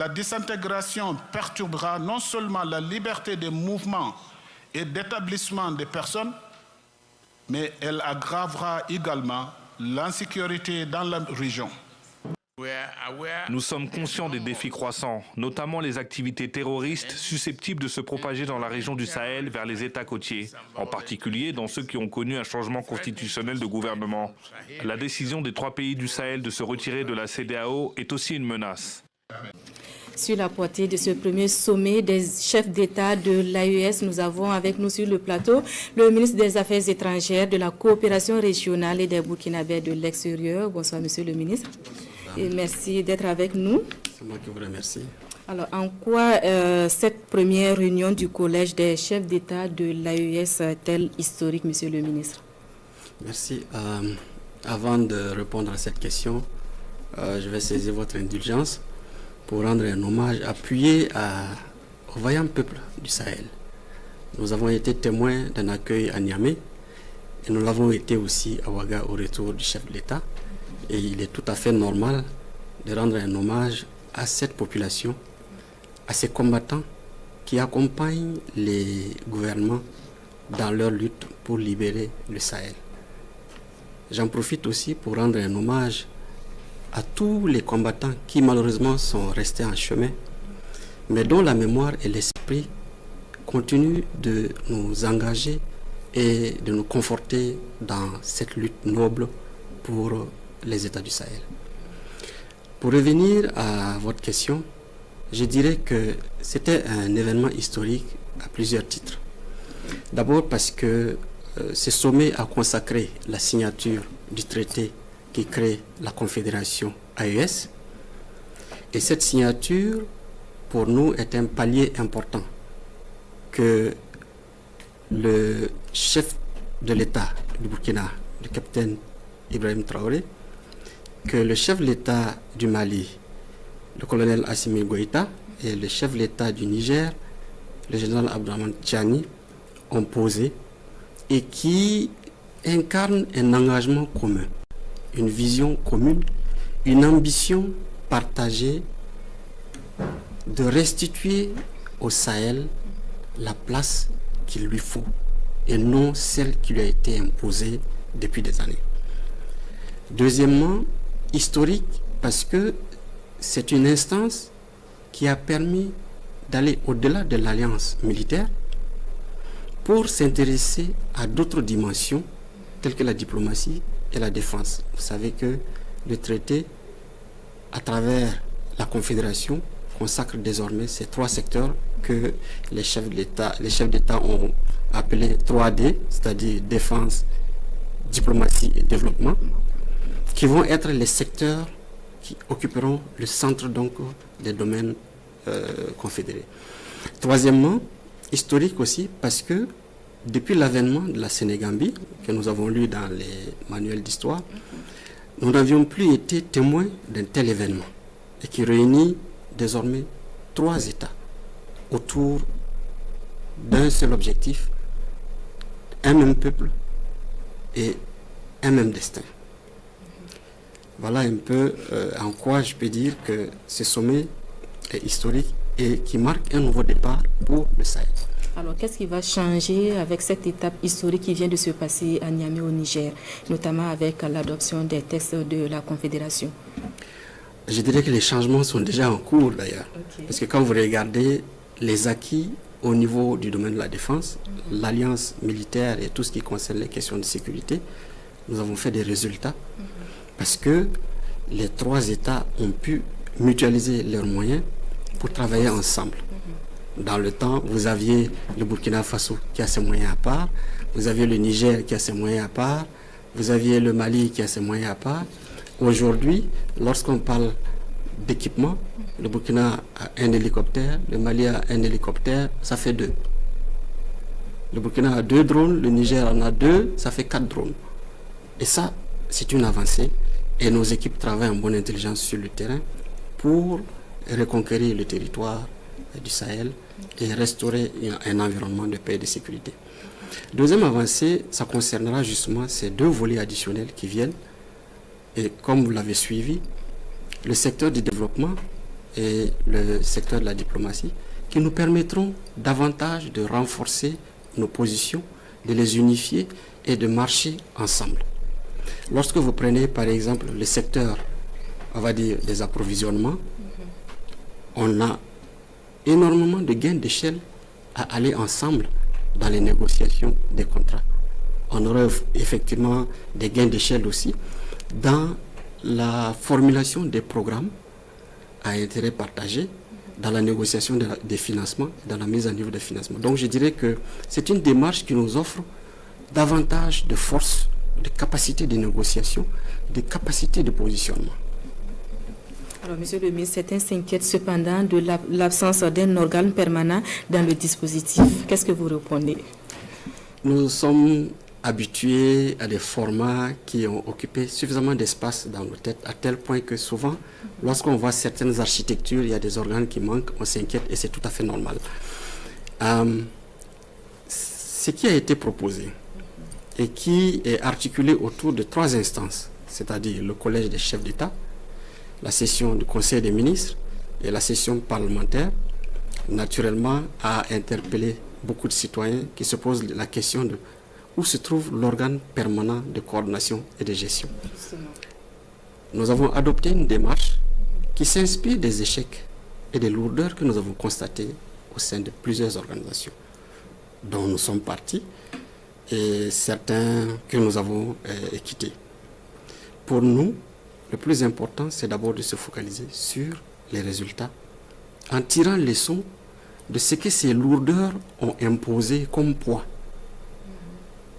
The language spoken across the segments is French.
La désintégration perturbera non seulement la liberté de mouvement et d'établissement des personnes, mais elle aggravera également l'insécurité dans la région. Nous sommes conscients des défis croissants, notamment les activités terroristes susceptibles de se propager dans la région du Sahel vers les États côtiers, en particulier dans ceux qui ont connu un changement constitutionnel de gouvernement. La décision des 3 pays du Sahel de se retirer de la CEDEAO est aussi une menace. Sur la portée de ce premier sommet des chefs d'État de l'AES, nous avons avec nous sur le plateau le ministre des Affaires étrangères, de la coopération régionale et des Burkinabés de l'extérieur. Bonsoir, monsieur le ministre. Et merci d'être avec nous. C'est moi qui vous remercie. Alors, en quoi cette première réunion du Collège des chefs d'État de l'AES est-elle historique, monsieur le ministre? Merci. Avant de répondre à cette question, je vais saisir votre indulgence pour rendre un hommage appuyé au vaillant peuple du Sahel. Nous avons été témoins d'un accueil à Niamey et nous l'avons été aussi à Ouaga au retour du chef de l'État. Et il est tout à fait normal de rendre un hommage à cette population, à ces combattants qui accompagnent les gouvernements dans leur lutte pour libérer le Sahel. J'en profite aussi pour rendre un hommage à tous les combattants qui malheureusement sont restés en chemin, mais dont la mémoire et l'esprit continuent de nous engager et de nous conforter dans cette lutte noble pour les États du Sahel. Pour revenir à votre question, je dirais que c'était un événement historique à plusieurs titres. D'abord parce que ce sommet a consacré la signature du traité qui crée la Confédération AES. Et cette signature, pour nous, est un palier important que le chef de l'État du Burkina, le capitaine Ibrahim Traoré, que le chef de l'État du Mali, le colonel Assimi Goïta, et le chef de l'État du Niger, le général Abdourahmane Tiani, ont posé et qui incarne un engagement commun, une vision commune, une ambition partagée de restituer au Sahel la place qu'il lui faut et non celle qui lui a été imposée depuis des années. Deuxièmement, historique parce que c'est une instance qui a permis d'aller au-delà de l'alliance militaire pour s'intéresser à d'autres dimensions telles que la diplomatie et la défense. Vous savez que le traité, à travers la Confédération, consacre désormais ces 3 secteurs que les chefs d'État ont appelés 3D, c'est-à-dire défense, diplomatie et développement, qui vont être les secteurs qui occuperont le centre donc des domaines confédérés. Troisièmement, historique aussi parce que depuis l'avènement de la Sénégambie, que nous avons lu dans les manuels d'histoire, nous n'avions plus été témoins d'un tel événement et qui réunit désormais 3 États autour d'un seul objectif, un même peuple et un même destin. Voilà un peu en quoi je peux dire que ce sommet est historique et qui marque un nouveau départ pour le Sahel. Alors, qu'est-ce qui va changer avec cette étape historique qui vient de se passer à Niamey au Niger, notamment avec l'adoption des textes de la Confédération? Je dirais que les changements sont déjà en cours d'ailleurs. Okay. Parce que quand vous regardez les acquis au niveau du domaine de la défense, l'alliance militaire et tout ce qui concerne les questions de sécurité, nous avons fait des résultats. Parce que les 3 États ont pu mutualiser leurs moyens pour travailler ensemble. Dans le temps, vous aviez le Burkina Faso qui a ses moyens à part, vous aviez le Niger qui a ses moyens à part, vous aviez le Mali qui a ses moyens à part. Aujourd'hui, lorsqu'on parle d'équipement, le Burkina a un hélicoptère, le Mali a un hélicoptère, ça fait 2. Le Burkina a 2 drones, le Niger en a 2, ça fait 4 drones. Et ça, c'est une avancée. Et nos équipes travaillent en bonne intelligence sur le terrain pour reconquérir le territoire du Sahel et restaurer un environnement de paix et de sécurité. Deuxième avancée, ça concernera justement ces 2 volets additionnels qui viennent. Et comme vous l'avez suivi, le secteur du développement et le secteur de la diplomatie, qui nous permettront davantage de renforcer nos positions, de les unifier et de marcher ensemble. Lorsque vous prenez par exemple le secteur, on va dire, des approvisionnements, on a énormément de gains d'échelle à aller ensemble dans les négociations des contrats. On aurait effectivement des gains d'échelle aussi dans la formulation des programmes à intérêt partagé, dans la négociation des financements, dans la mise en œuvre des financements. Donc je dirais que c'est une démarche qui nous offre davantage de force, de capacité de négociation, de capacité de positionnement. Alors, Monsieur le ministre, certains s'inquiètent cependant de l'absence d'un organe permanent dans le dispositif. Qu'est-ce que vous répondez? Nous sommes habitués à des formats qui ont occupé suffisamment d'espace dans nos têtes, à tel point que souvent, lorsqu'on voit certaines architectures, il y a des organes qui manquent, on s'inquiète et c'est tout à fait normal. Ce qui a été proposé et qui est articulé autour de 3 instances, c'est-à-dire le collège des chefs d'État, la session du Conseil des ministres et la session parlementaire, naturellement a interpellé beaucoup de citoyens qui se posent la question de où se trouve l'organe permanent de coordination et de gestion. Nous avons adopté une démarche qui s'inspire des échecs et des lourdeurs que nous avons constatés au sein de plusieurs organisations dont nous sommes partis et certains que nous avons quittés. Pour nous, le plus important, c'est d'abord de se focaliser sur les résultats en tirant les leçons de ce que ces lourdeurs ont imposé comme poids.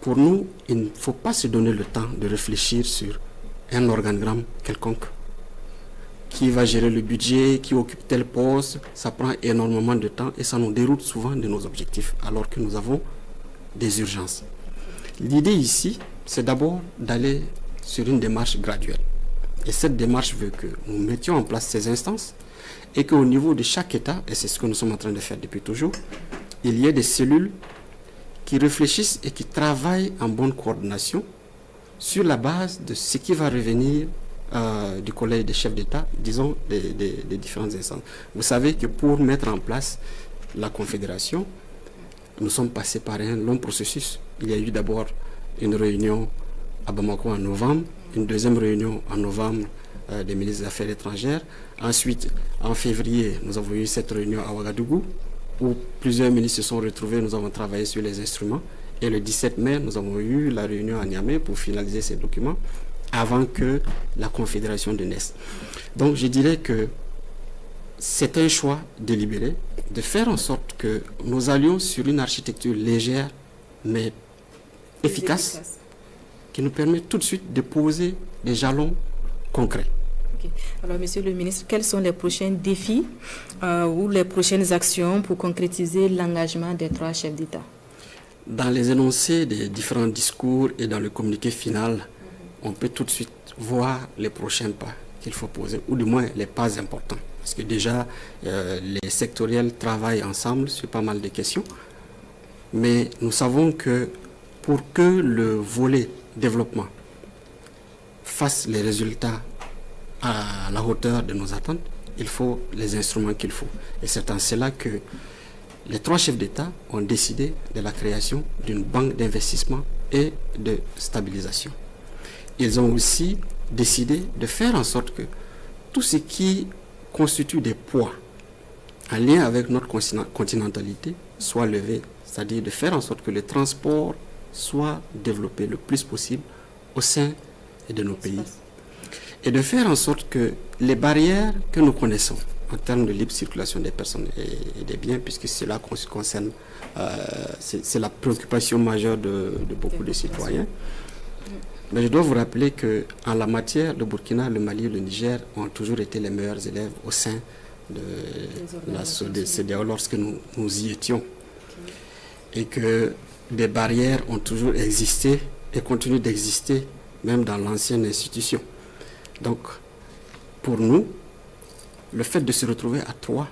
Pour nous, il ne faut pas se donner le temps de réfléchir sur un organigramme quelconque. Qui va gérer le budget, qui occupe tel poste, ça prend énormément de temps et ça nous déroute souvent de nos objectifs, alors que nous avons des urgences. L'idée ici, c'est d'abord d'aller sur une démarche graduelle. Et cette démarche veut que nous mettions en place ces instances et qu'au niveau de chaque État, et c'est ce que nous sommes en train de faire depuis toujours, il y ait des cellules qui réfléchissent et qui travaillent en bonne coordination sur la base de ce qui va revenir du collège des chefs d'État, disons des différentes instances. Vous savez que pour mettre en place la Confédération, nous sommes passés par un long processus. Il y a eu d'abord une réunion à Bamako en novembre, une deuxième réunion en novembre des ministres des Affaires étrangères. Ensuite, en février, nous avons eu cette réunion à Ouagadougou, où plusieurs ministres se sont retrouvés, nous avons travaillé sur les instruments. Et le 17 mai, nous avons eu la réunion à Niamey pour finaliser ces documents avant que la Confédération ne naisse. Donc je dirais que c'est un choix délibéré de faire en sorte que nous allions sur une architecture légère mais efficace qui nous permet tout de suite de poser des jalons concrets. Okay. Alors, Monsieur le ministre, quels sont les prochains défis ou les prochaines actions pour concrétiser l'engagement des 3 chefs d'État? Dans les énoncés des différents discours et dans le communiqué final, on peut tout de suite voir les prochains pas qu'il faut poser, ou du moins les pas importants. Parce que déjà, les sectoriels travaillent ensemble sur pas mal de questions. Mais nous savons que pour que le volet développement fasse les résultats à la hauteur de nos attentes, il faut les instruments qu'il faut. Et c'est en cela que les 3 chefs d'État ont décidé de la création d'une banque d'investissement et de stabilisation. Ils ont aussi décidé de faire en sorte que tout ce qui constitue des poids en lien avec notre continentalité soit levé, c'est-à-dire de faire en sorte que le transport soit développé le plus possible au sein de nos pays et de faire en sorte que les barrières que nous connaissons en termes de libre circulation des personnes et des biens, puisque cela concerne, c'est la préoccupation majeure de beaucoup de citoyens. Mais je dois vous rappeler qu'en la matière, le Burkina, le Mali et le Niger ont toujours été les meilleurs élèves au sein de la CEDEAO lorsque nous y étions. Et que des barrières ont toujours existé et continuent d'exister, même dans l'ancienne institution. Donc, pour nous, le fait de se retrouver à 3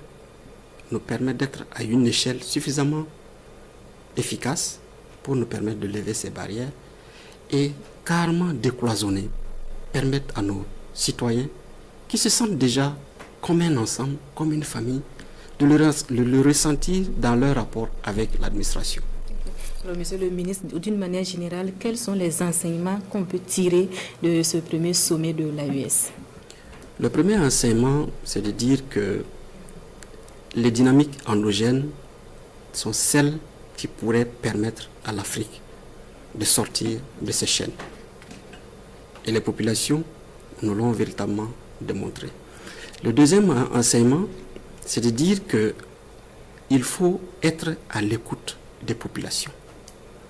nous permet d'être à une échelle suffisamment efficace pour nous permettre de lever ces barrières et carrément décloisonner, permettre à nos citoyens qui se sentent déjà comme un ensemble, comme une famille, de le ressentir dans leur rapport avec l'administration. Alors, Monsieur le ministre, d'une manière générale, quels sont les enseignements qu'on peut tirer de ce premier sommet de l'AES? Le premier enseignement, c'est de dire que les dynamiques endogènes sont celles qui pourraient permettre à l'Afrique de sortir de ces chaînes. Et les populations nous l'ont véritablement démontré. Le deuxième enseignement, c'est de dire qu'il faut être à l'écoute des populations,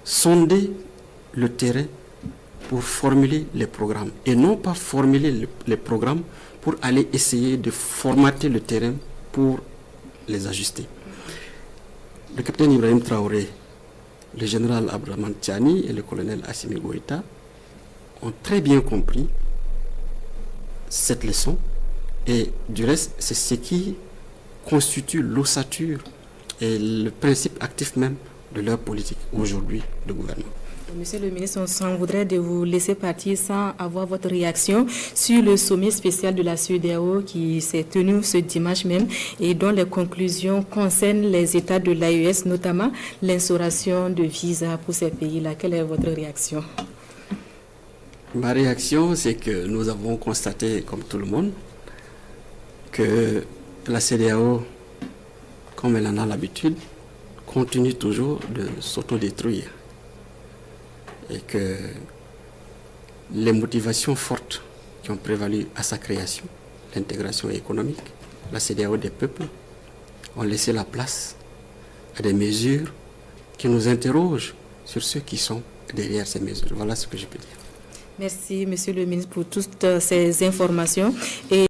sonder le terrain pour formuler les programmes et non pas formuler les programmes pour aller essayer de formater le terrain pour les ajuster. Le capitaine Ibrahim Traoré, le général Abdraman Tiani et le colonel Assimi Goïta ont très bien compris cette leçon et du reste, c'est ce qui constitue l'ossature et le principe actif même de leur politique aujourd'hui de gouvernement. Monsieur le ministre, on s'en voudrait de vous laisser partir sans avoir votre réaction sur le sommet spécial de la CEDEAO qui s'est tenu ce dimanche même et dont les conclusions concernent les États de l'AES, notamment l'instauration de visas pour ces pays-là. Quelle est votre réaction? Ma réaction, c'est que nous avons constaté, comme tout le monde, que la CEDEAO, comme elle en a l'habitude, continue toujours de s'autodétruire. Et que les motivations fortes qui ont prévalu à sa création, l'intégration économique, la CEDEAO des peuples, ont laissé la place à des mesures qui nous interrogent sur ceux qui sont derrière ces mesures. Voilà ce que je peux dire. Merci, Monsieur le ministre, pour toutes ces informations. Et